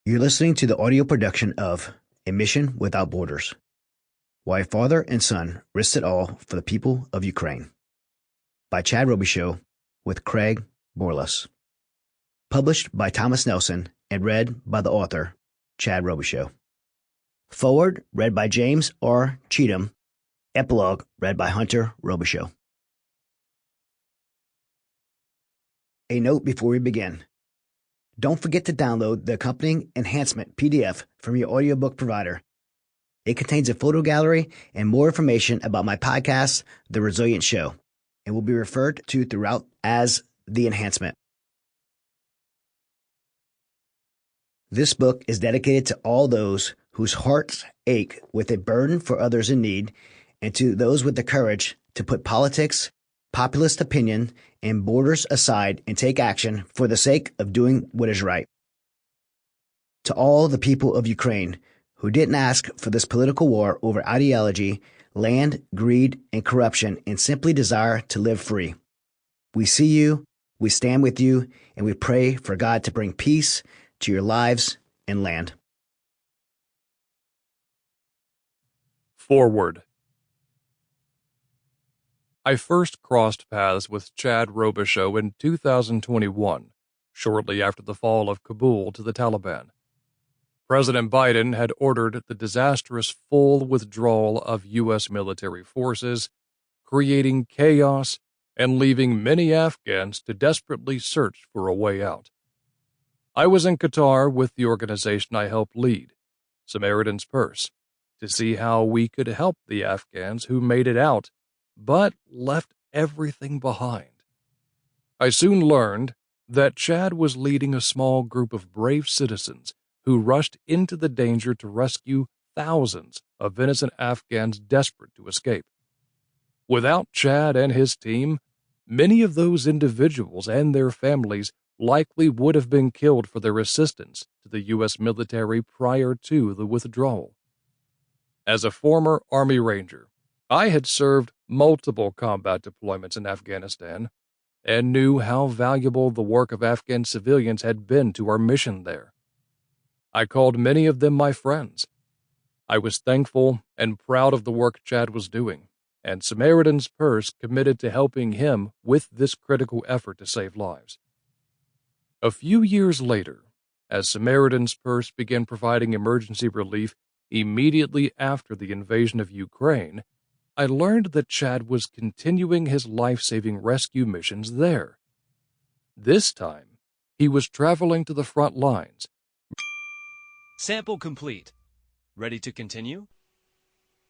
You're listening to the audio production of A Mission Without Borders: Why Father and Son Risked It All for the People of Ukraine by Chad Robichaux with Craig Borlas. Published by Thomas Nelson and read by the author, Chad Robichaux. Foreword read by James R. Cheatham. Epilogue read by Hunter Robichaux. A note before we begin. Don't forget to download the accompanying enhancement PDF from your audiobook provider. It contains a photo gallery and more information about my podcast, The Resilient Show, and will be referred to throughout as the enhancement. This book is dedicated to all those whose hearts ache with a burden for others in need, and to those with the courage to put politics, populist opinion, and borders aside and take action for the sake of doing what is right. To all the people of Ukraine who didn't ask for this political war over ideology, land, greed, and corruption, and simply desire to live free, we see you, we stand with you, and we pray for God to bring peace to your lives and land. Forward. I first crossed paths with Chad Robichaux in 2021, shortly after the fall of Kabul to the Taliban. President Biden had ordered the disastrous full withdrawal of U.S. military forces, creating chaos and leaving many Afghans to desperately search for a way out. I was in Qatar with the organization I helped lead, Samaritan's Purse, to see how we could help the Afghans who made it out but left everything behind. I soon learned that Chad was leading a small group of brave citizens who rushed into the danger to rescue thousands of innocent Afghans desperate to escape. Without Chad and his team, many of those individuals and their families likely would have been killed for their assistance to the U.S. military prior to the withdrawal. As a former Army Ranger, I had served multiple combat deployments in Afghanistan and knew how valuable the work of Afghan civilians had been to our mission there. I called many of them my friends. I was thankful and proud of the work Chad was doing, and Samaritan's Purse committed to helping him with this critical effort to save lives. A few years later, as Samaritan's Purse began providing emergency relief immediately after the invasion of Ukraine, I learned that Chad was continuing his life-saving rescue missions there. This time, he was traveling to the front lines. Sample complete. Ready to continue?